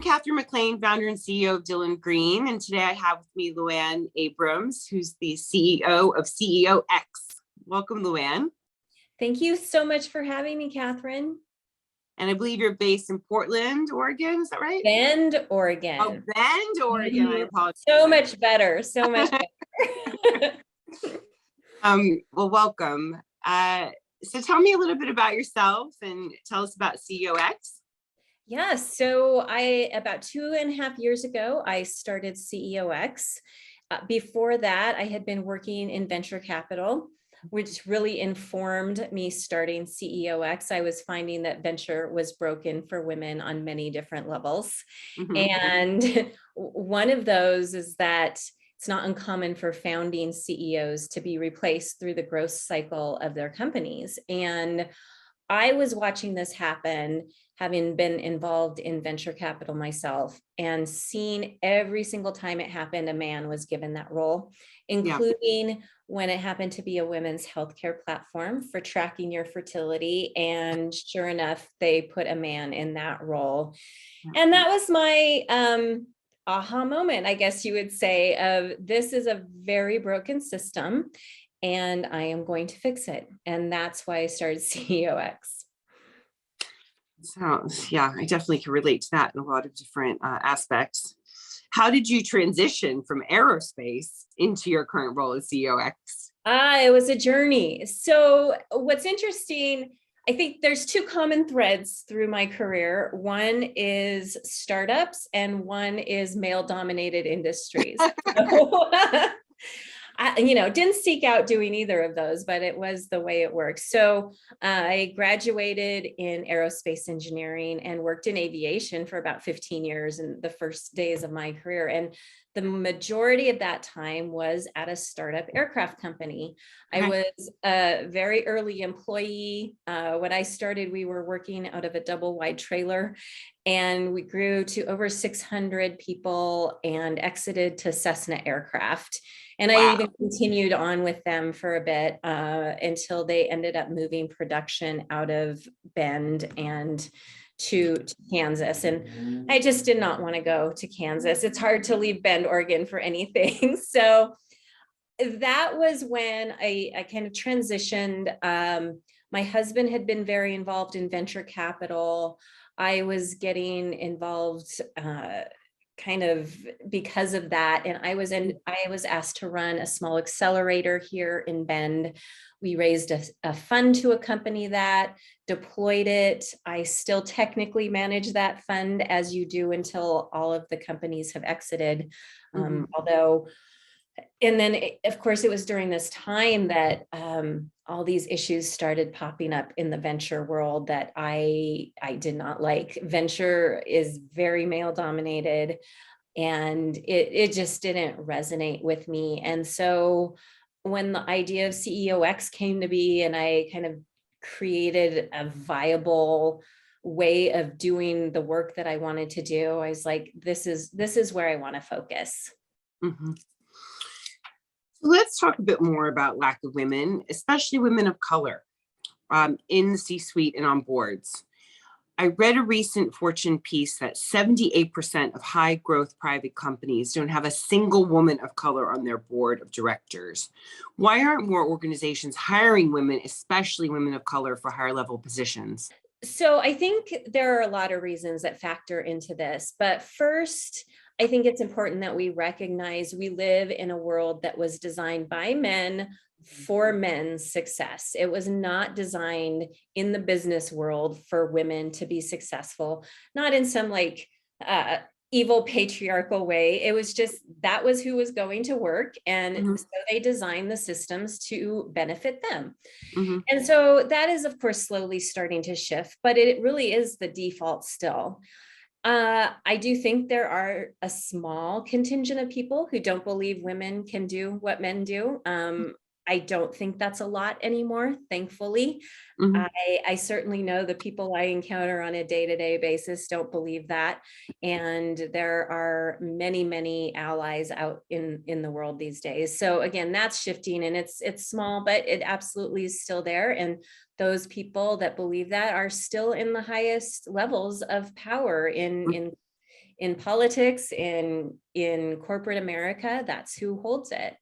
Catherine McLean, founder and CEO of Dylan Green, and today I have with me Luann Abrams, who's the CEO of CEOX. Welcome, Luann. Thank you so much for having me, Catherine. And I believe you're based in Portland, Oregon. Is that right? Bend, Oregon. Oh, Bend, Oregon. I apologize. So much better. So much better. Well, welcome. So tell me a little bit about yourself and tell us about CEOX. Yes. So about 2.5 years ago, I started CEOX. Before that, I had been working in venture capital, which really informed me starting CEOX. I was finding that venture was broken for women on many different levels. Mm-hmm. And one of those is that it's not uncommon for founding CEOs to be replaced through the growth cycle of their companies. And I was watching this happen, having been involved in venture capital myself, and seeing every single time it happened, a man was given that role, including when it happened to be a women's healthcare platform for tracking your fertility. And sure enough, they put a man in that role. And that was my aha moment, I guess you would say, of this is a very broken system and I am going to fix it. And that's why I started CEOX. So yeah, I definitely can relate to that in a lot of different aspects. How did you transition from aerospace into your current role as CEOX? It was a journey. So what's interesting, I think there's two common threads through my career. One is startups and one is male-dominated industries. I didn't seek out doing either of those, but it was the way it worked. So I graduated in aerospace engineering and worked in aviation for about 15 years in the first days of my career. And the majority of that time was at a startup aircraft company. I was a very early employee. When I started, we were working out of a double wide trailer, and we grew to over 600 people and exited to Cessna Aircraft. And I even continued on with them for a bit until they ended up moving production out of Bend and to Kansas. And I just did not want to go to Kansas. It's hard to leave Bend, Oregon for anything. So that was when I kind of transitioned. My husband had been very involved in venture capital. I was getting involved kind of because of that. And I was asked to run a small accelerator here in Bend. We raised a fund to accompany that, deployed it. I still technically manage that fund, as you do until all of the companies have exited. And then, of course, it was during this time that all these issues started popping up in the venture world that I did not like. Venture is very male dominated, and it just didn't resonate with me. And so when the idea of CEOX came to be, and I kind of created a viable way of doing the work that I wanted to do, I was like, this is where I want to focus. Mm-hmm. Let's talk a bit more about lack of women, especially women of color, in the C-suite and on boards. I read a recent Fortune piece that 78% of high growth private companies don't have a single woman of color on their board of directors. Why aren't more organizations hiring women, especially women of color, for higher level positions? So I think there are a lot of reasons that factor into this, but first, I think it's important that we recognize we live in a world that was designed by men for men's success. It was not designed in the business world for women to be successful, not in some evil patriarchal way. It was just, that was who was going to work. And so they designed the systems to benefit them. And so that is, of course, slowly starting to shift, but it really is the default still. I do think there are a small contingent of people who don't believe women can do what men do. I don't think that's a lot anymore, thankfully. I certainly know the people I encounter on a day-to-day basis don't believe that. And there are many, many allies out in the world these days. So again, that's shifting, and it's small, but it absolutely is still there. And those people that believe that are still in the highest levels of power in in politics, in corporate America, that's who holds it.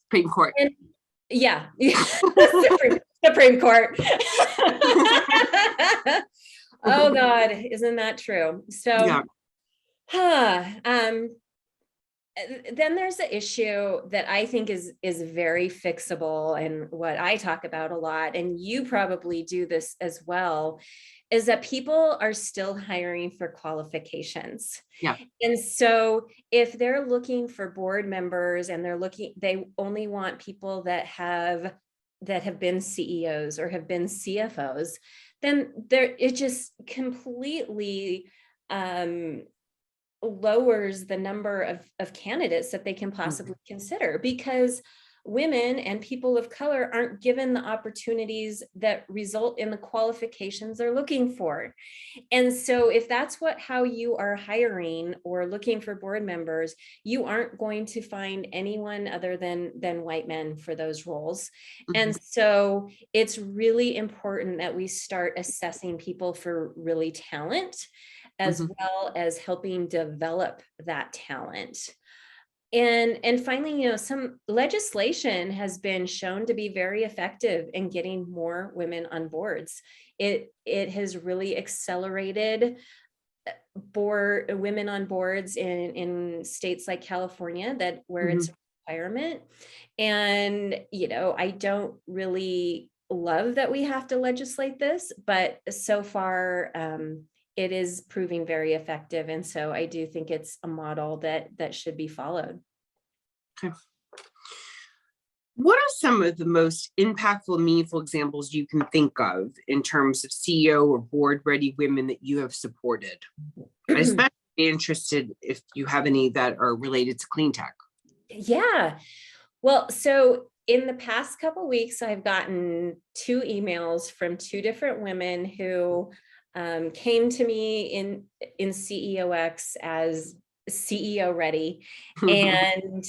Supreme Court. And yeah, Supreme Court. Oh God, isn't that true? So, then there's the issue that I think is very fixable, and what I talk about a lot, and you probably do this as well, is that people are still hiring for qualifications. Yeah. And so if they're looking for board members and they only want people that have been CEOs or have been CFOs, then it just completely lowers the number of candidates that they can possibly consider, because women and people of color aren't given the opportunities that result in the qualifications they're looking for. And so if that's how you are hiring or looking for board members, you aren't going to find anyone other than white men for those roles. And so it's really important that we start assessing people for really talent, as well as helping develop that talent. And finally, some legislation has been shown to be very effective in getting more women on boards. It has really accelerated women on boards in states like California, where it's a requirement. And I don't really love that we have to legislate this, but so far it is proving very effective. And so I do think it's a model that should be followed. Okay. What are some of the most impactful, meaningful examples you can think of in terms of CEO or board ready women that you have supported? I'm especially interested if you have any that are related to clean tech. Yeah. Well, so in the past couple of weeks, I've gotten 2 emails from 2 different women who came to me in CEOX as CEO ready. And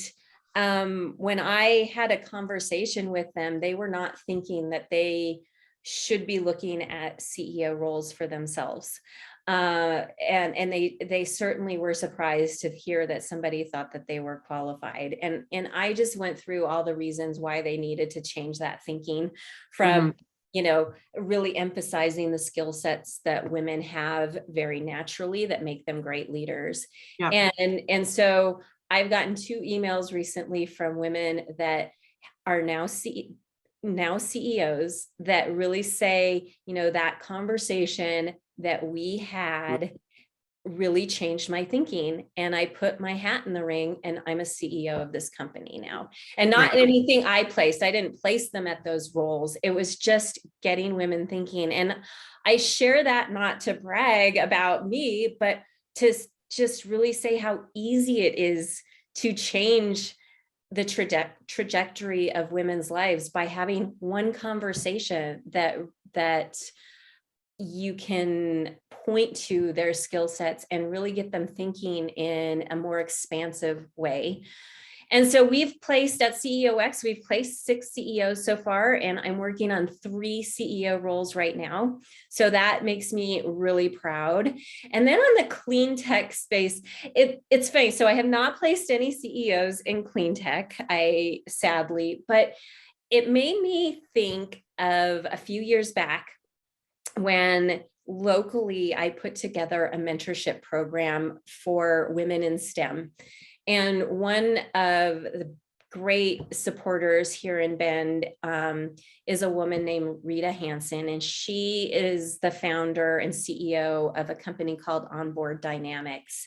when I had a conversation with them, they were not thinking that they should be looking at CEO roles for themselves. And they certainly were surprised to hear that somebody thought that they were qualified. And I just went through all the reasons why they needed to change that thinking from really emphasizing the skill sets that women have very naturally that make them great leaders. Yeah. And so I've gotten 2 emails recently from women that are now CEOs that really say, that conversation that we had really changed my thinking, and I put my hat in the ring, and I'm a CEO of this company now. And not anything I placed. I didn't place them at those roles. It was just getting women thinking. And I share that not to brag about me, but to just really say how easy it is to change the trajectory of women's lives by having one conversation that you can point to their skill sets and really get them thinking in a more expansive way. And so we've placed at CEOX, we've placed 6 CEOs so far, and I'm working on 3 CEO roles right now. So that makes me really proud. And then on the clean tech space, it's funny. So I have not placed any CEOs in clean tech, sadly, but it made me think of a few years back when locally I put together a mentorship program for women in STEM. And one of the great supporters here in Bend is a woman named Rita Hansen, and she is the founder and CEO of a company called Onboard Dynamics.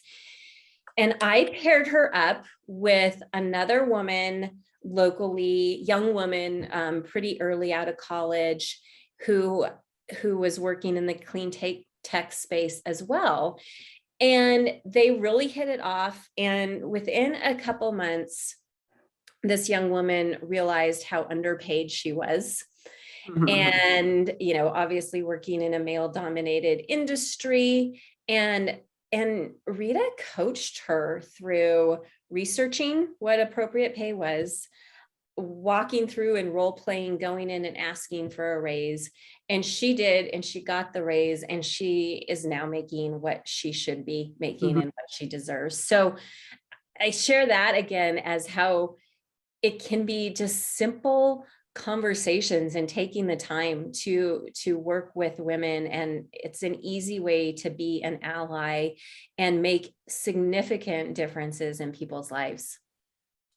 And I paired her up with another woman locally, young woman, pretty early out of college, who was working in the clean tech space as well. And they really hit it off. And within a couple months, this young woman realized how underpaid she was. And, obviously working in a male-dominated industry. And Rita coached her through researching what appropriate pay was, walking through and role playing, going in and asking for a raise. And she did, and she got the raise, and she is now making what she should be making and what she deserves. So I share that again as how it can be just simple conversations and taking the time to work with women. And it's an easy way to be an ally and make significant differences in people's lives.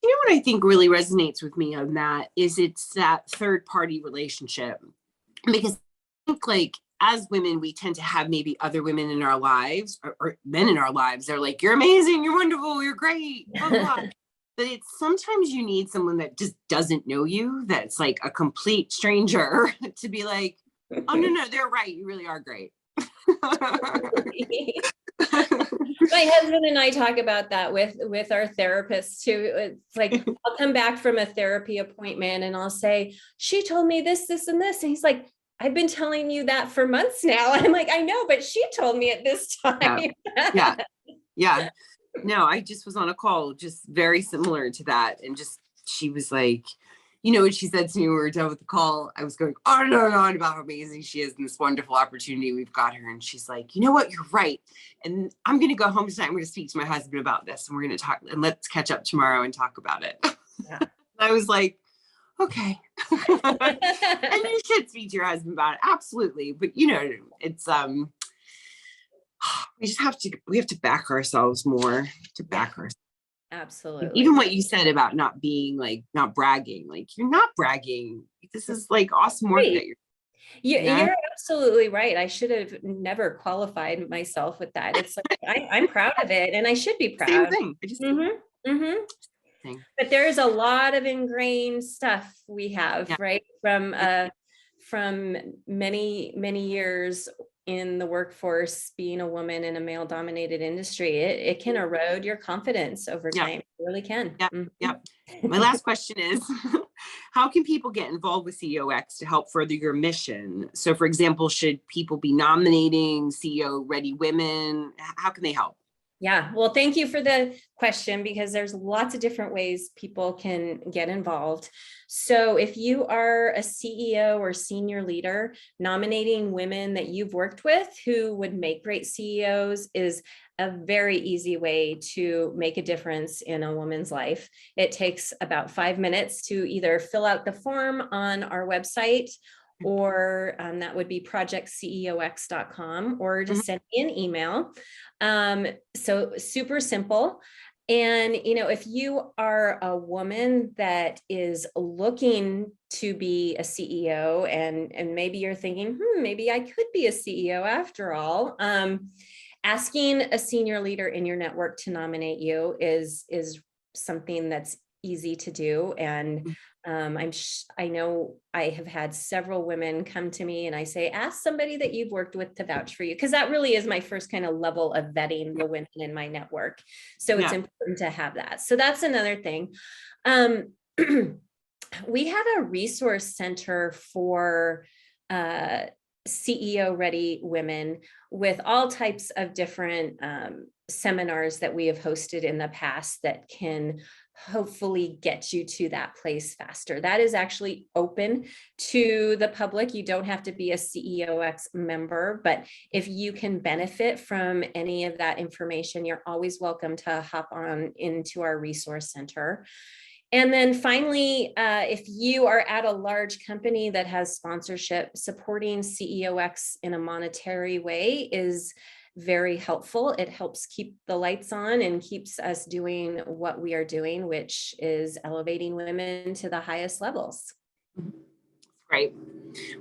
You know what I think really resonates with me on that is it's that third party relationship. Because I think like as women, we tend to have maybe other women in our lives or men in our lives. They're like, you're amazing, you're wonderful, you're great, blah, blah. But it's sometimes you need someone that just doesn't know you, that's like a complete stranger to be like, oh, no, they're right. You really are great. My husband and I talk about that with our therapists too. It's like, I'll come back from a therapy appointment and I'll say, she told me this, this, and this. And he's like, I've been telling you that for months now. I'm like, I know, but she told me at this time. Yeah. No, I just was on a call just very similar to that. And just, she was like, you know what she said to me when we were done with the call? I was going on and on and on about how amazing she is and this wonderful opportunity we've got her. And she's like, you know what? You're right. And I'm going to go home tonight. I'm going to speak to my husband about this and we're going to talk and let's catch up tomorrow and talk about it. Yeah. I was like, okay. And you should speak to your husband about it. Absolutely. But you know, it's, we have to back ourselves more to back ourselves. Absolutely. Even what you said about not being like, not bragging, like you're not bragging. This is like awesome work that you're absolutely right. I should have never qualified myself with that. It's like, I'm proud of it and I should be proud. Same thing. I just, But there's a lot of ingrained stuff we have, right? From many, many years in the workforce, being a woman in a male dominated industry, it can erode your confidence over time. It really can. My last question is, how can people get involved with CEOX to help further your mission? So for example, should people be nominating CEO ready women? How can they help? Yeah, well, thank you for the question because there's lots of different ways people can get involved. So if you are a CEO or senior leader, nominating women that you've worked with who would make great CEOs is a very easy way to make a difference in a woman's life. It takes about 5 minutes to either fill out the form on our website, or that would be projectceox.com, or just send me an email. So super simple. And, you know, if you are a woman that is looking to be a CEO and maybe you're thinking, maybe I could be a CEO after all, asking a senior leader in your network to nominate you is something that's easy to do. And I know I have had several women come to me and I say, ask somebody that you've worked with to vouch for you. Because that really is my first kind of level of vetting the women in my network. So it's important to have that. So that's another thing. We have a resource center for CEO ready women with all types of different seminars that we have hosted in the past that can hopefully get you to that place faster. That is actually open to the public. You don't have to be a CEOX member, but if you can benefit from any of that information, you're always welcome to hop on into our resource center. And then finally, if you are at a large company that has sponsorship, supporting CEOX in a monetary way is very helpful. It helps keep the lights on and keeps us doing what we are doing, which is elevating women to the highest levels. Great.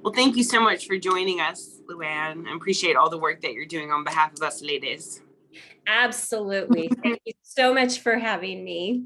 Well, thank you so much for joining us, Luann. I appreciate all the work that you're doing on behalf of us ladies. Absolutely. Thank you so much for having me.